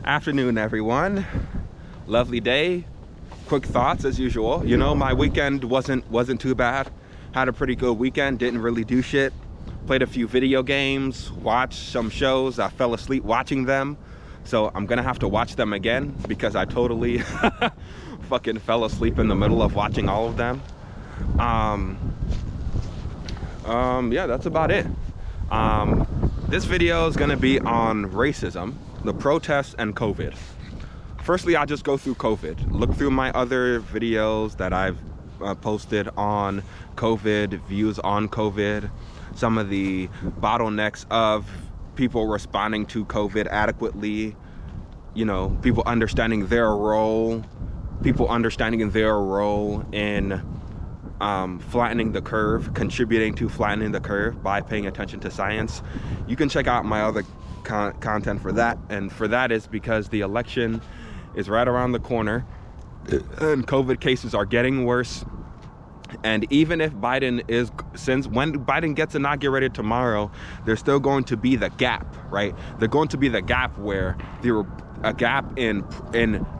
Afternoon, everyone. Lovely day. Quick thoughts as usual. You know, my weekend wasn't too bad. Had a pretty good weekend. Didn't really do shit. Played a few video games. Watched some shows. I fell asleep watching them, so I'm gonna have to watch them again because I totally fucking fell asleep in the middle of watching all of them. Yeah, that's about it. This video is gonna be on racism, the protests, and COVID. Firstly, I'll just go through COVID. Look through my other videos that I've posted on COVID, views on COVID, some of the bottlenecks of people responding to COVID adequately, you know, people understanding their role in flattening the curve, contributing to flattening the curve by paying attention to science. You can check out my other content for that, and for that is because the election is right around the corner and COVID cases are getting worse. And even if when Biden gets inaugurated tomorrow, there's still going to be the gap, right? There's going to be the gap where there are a gap in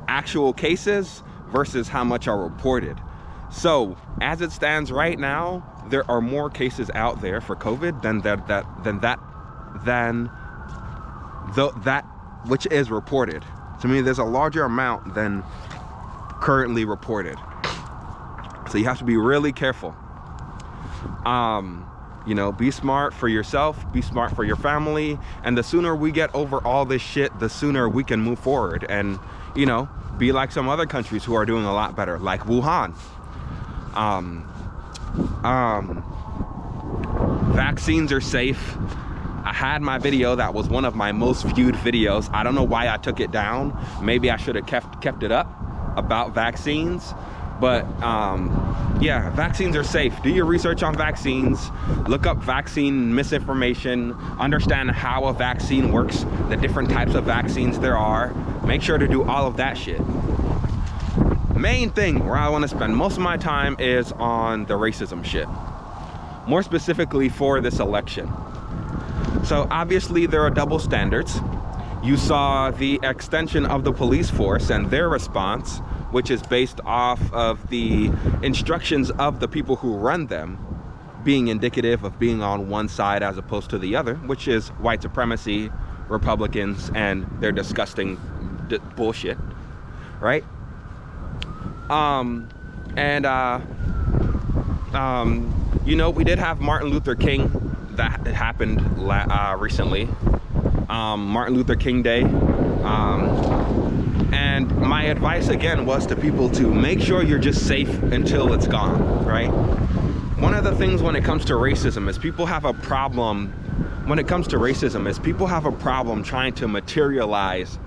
actual cases versus how much are reported. So as it stands right now, there are more cases out there for COVID than that which is reported. To me, there's a larger amount than currently reported. So you have to be really careful. You know, be smart for yourself, be smart for your family, and the sooner we get over all this shit, the sooner we can move forward and, you know, be like some other countries who are doing a lot better, like Wuhan. Vaccines are safe. I had my video that was one of my most viewed videos. I don't know why I took it down. Maybe I should have kept it up about vaccines. But yeah, vaccines are safe. Do your research on vaccines. Look up vaccine misinformation. Understand how a vaccine works, the different types of vaccines there are. Make sure to do all of that shit. Main thing where I want to spend most of my time is on the racism shit. More specifically for this election. So obviously there are double standards. You saw the extension of the police force and their response, which is based off of the instructions of the people who run them, being indicative of being on one side as opposed to the other, which is white supremacy, Republicans, and their disgusting bullshit, right? You know, we did have Martin Luther King that happened recently, Martin Luther King Day. And my advice again was to people to make sure you're just safe until it's gone, right? One of the things when it comes to racism is people have a problem trying to materialize,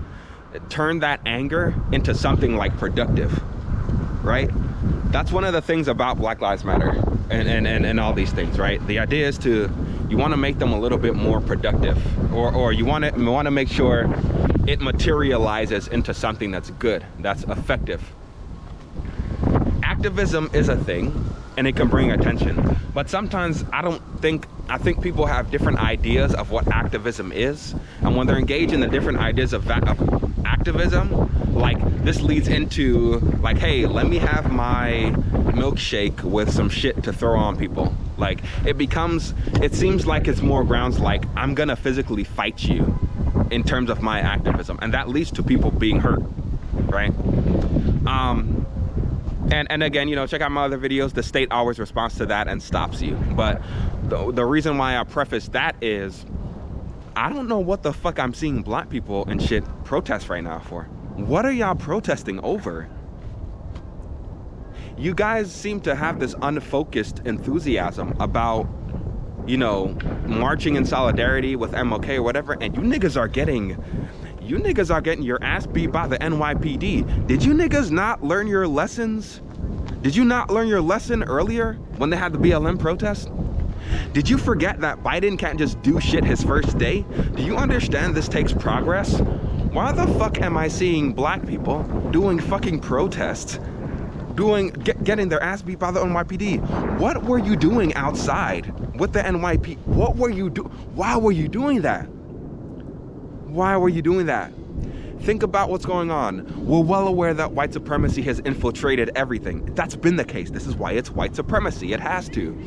turn that anger into something like productive, right? That's one of the things about Black Lives Matter and all these things, right? The idea is you want to make them a little bit more productive, or you want to make sure it materializes into something that's good, that's effective. Activism is a thing and it can bring attention, but sometimes I think people have different ideas of what activism is, and when they're engaged in the different ideas of activism, like this leads into like, hey, let me have my milkshake with some shit to throw on people. Like it seems like it's more grounds like I'm gonna physically fight you in terms of my activism, and that leads to people being hurt, right? And again, you know, check out my other videos. The state always responds to that and stops you. But the reason why I preface that is I don't know what the fuck I'm seeing black people and shit protest right now for. What are y'all protesting over? You guys seem to have this unfocused enthusiasm about, you know, marching in solidarity with MLK or whatever, and you niggas are getting your ass beat by the NYPD. Did you niggas not learn your lessons? Did you not learn your lesson earlier when they had the BLM protest? Did you forget that Biden can't just do shit his first day? Do you understand this takes progress? Why the fuck am I seeing black people doing fucking protests, getting their ass beat by the NYPD? What were you doing outside with the NYPD? What were you doing? Why were you doing that? Why were you doing that? Think about what's going on. We're well aware that white supremacy has infiltrated everything. That's been the case. This is why it's white supremacy. It has to.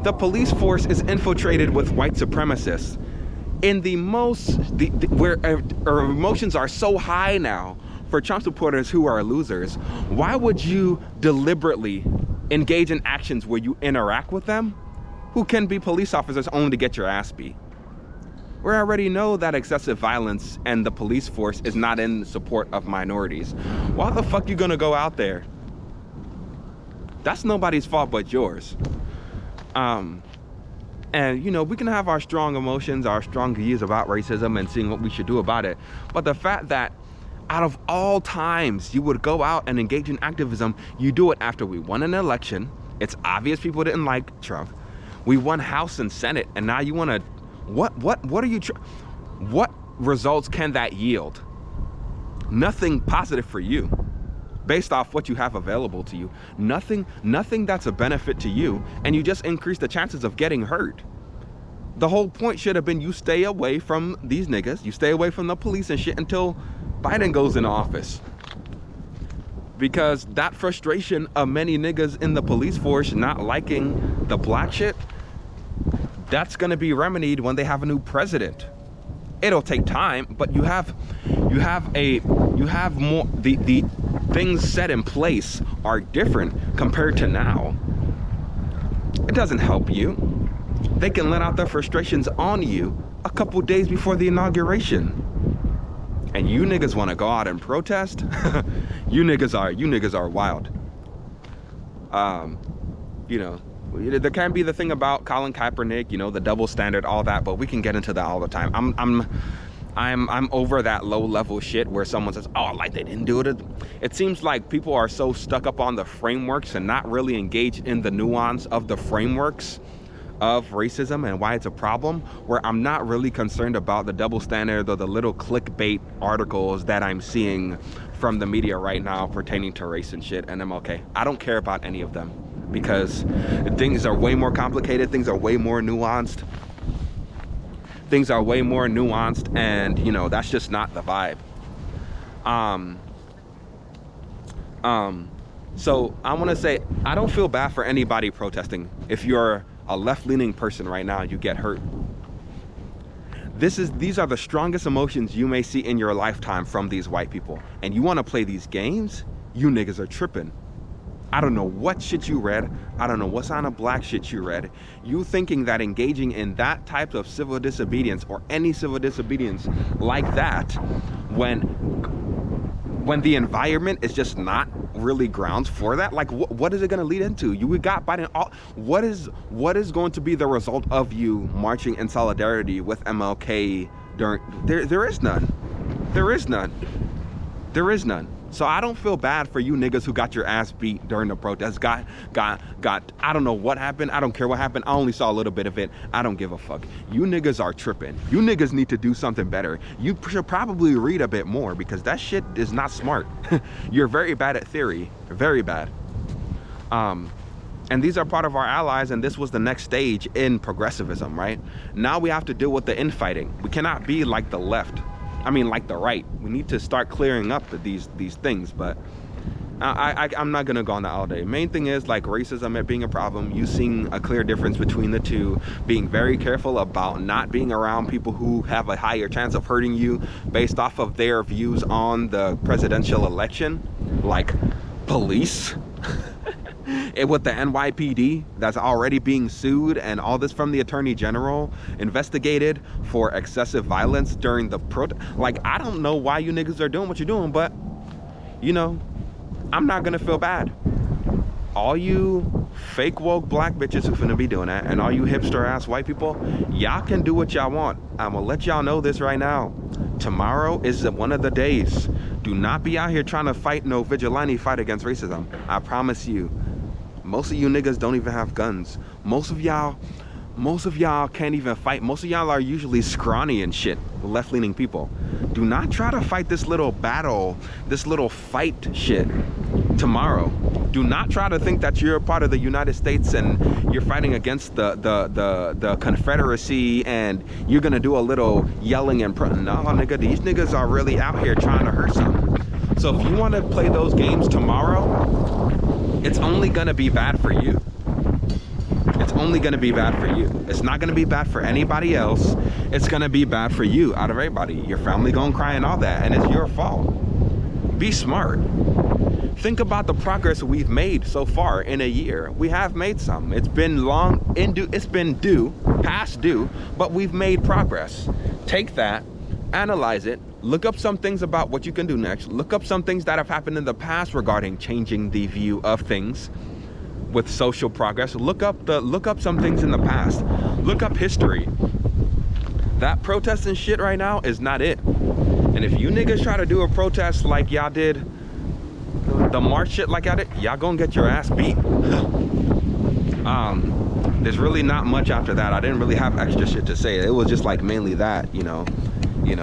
The police force is infiltrated with white supremacists. In the most, where our emotions are so high now for Trump supporters who are losers, why would you deliberately engage in actions where you interact with them who can be police officers only to get your ass beat? We already know that excessive violence and the police force is not in support of minorities. Why the fuck you gonna go out there? That's nobody's fault but yours. And you know, we can have our strong emotions, our strong views about racism and seeing what we should do about it. But the fact that out of all times you would go out and engage in activism, you do it after we won an election. It's obvious people didn't like Trump. We won House and Senate, and now you wanna, what are you, what results can that yield? Nothing positive for you, based off what you have available to you. Nothing that's a benefit to you, and you just increase the chances of getting hurt. The whole point should have been you stay away from these niggas, you stay away from the police and shit until Biden goes into office. Because that frustration of many niggas in the police force not liking the black shit, that's gonna be remedied when they have a new president. It'll take time, but you have more, the things set in place are different compared to now. It doesn't help you. They can let out their frustrations on you a couple days before the inauguration. And you niggas wanna go out and protest? You niggas are wild. You know, there can be the thing about Colin Kaepernick, you know, the double standard, all that, but we can get into that all the time. I'm over that low level shit where someone says, oh, like they didn't do it. It seems like people are so stuck up on the frameworks and not really engaged in the nuance of the frameworks of racism and why it's a problem, where I'm not really concerned about the double standard or the little clickbait articles that I'm seeing from the media right now pertaining to race and shit and MLK. I don't care about any of them, because things are way more complicated, things are way more nuanced. Things are way more nuanced, and you know, that's just not the vibe. So I wanna say, I don't feel bad for anybody protesting. If you're a left-leaning person right now, you get hurt. These are the strongest emotions you may see in your lifetime from these white people. And you wanna play these games? You niggas are tripping. I don't know what shit you read. I don't know what kind of black shit you read. You thinking that engaging in that type of civil disobedience or any civil disobedience like that, when the environment is just not really grounds for that, like what is it gonna lead into? You got Biden. What is going to be the result of you marching in solidarity with MLK during? There is none. There is none. There is none. So I don't feel bad for you niggas who got your ass beat during the protest. Got, I don't know what happened. I don't care what happened. I only saw a little bit of it. I don't give a fuck. You niggas are tripping. You niggas need to do something better. You should probably read a bit more, because that shit is not smart. You're very bad at theory. Very bad. And these are part of our allies, and this was the next stage in progressivism, right? Now we have to deal with the infighting. We cannot be like the left. I mean, like the right. We need to start clearing up these things, but I'm not gonna go on that all day. Main thing is, like, racism it being a problem, you seeing a clear difference between the two, being very careful about not being around people who have a higher chance of hurting you based off of their views on the presidential election, like police. With the NYPD that's already being sued, and all this from the Attorney General investigated for excessive violence during the protest. Like, I don't know why you niggas are doing what you're doing, but you know, I'm not gonna feel bad. All you fake woke black bitches who finna be doing that, and all you hipster ass white people, y'all can do what y'all want. I'm gonna let y'all know this right now. Tomorrow is one of the days. Do not be out here trying to fight no vigilante fight against racism. I promise you. Most of you niggas don't even have guns. Most of y'all can't even fight. Most of y'all are usually scrawny and shit, left-leaning people. Do not try to fight this little battle, this little fight shit tomorrow. Do not try to think that you're a part of the United States and you're fighting against the Confederacy and you're gonna do a little yelling and no, nigga, these niggas are really out here trying to hurt something. So if you want to play those games tomorrow, it's only gonna be bad for you. It's only gonna be bad for you. It's not gonna be bad for anybody else. It's gonna be bad for you out of everybody. Your family gonna cry and all that, and it's your fault. Be smart. Think about the progress we've made so far in a year. We have made some. It's been it's been past due, but we've made progress. Take that, analyze it, look up some things about what you can do next, look up some things that have happened in the past regarding changing the view of things with social progress. Look up some things in the past. Look up history. That protest and shit right now is not it. And if you niggas try to do a protest like y'all did, the march shit like y'all did, y'all gonna get your ass beat. There's really not much after that. I didn't really have extra shit to say. It was just like mainly that, you know,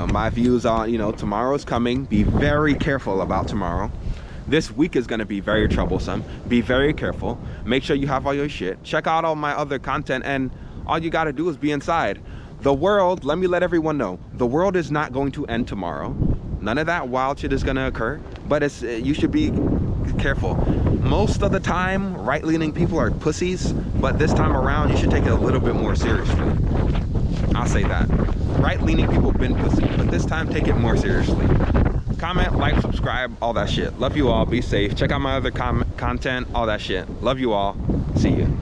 my views on, tomorrow's coming. Be very careful about tomorrow. This week is gonna be very troublesome. Be very careful. Make sure you have all your shit. Check out all my other content, and all you gotta do is be inside. The world, let me let everyone know, the world is not going to end tomorrow. None of that wild shit is gonna occur, but you should be careful. Most of the time, right-leaning people are pussies, but this time around, you should take it a little bit more seriously. I'll say that. Right-leaning people have been pussy, but this time, take it more seriously. Comment, like, subscribe, all that shit. Love you all. Be safe. Check out my other content, all that shit. Love you all. See you.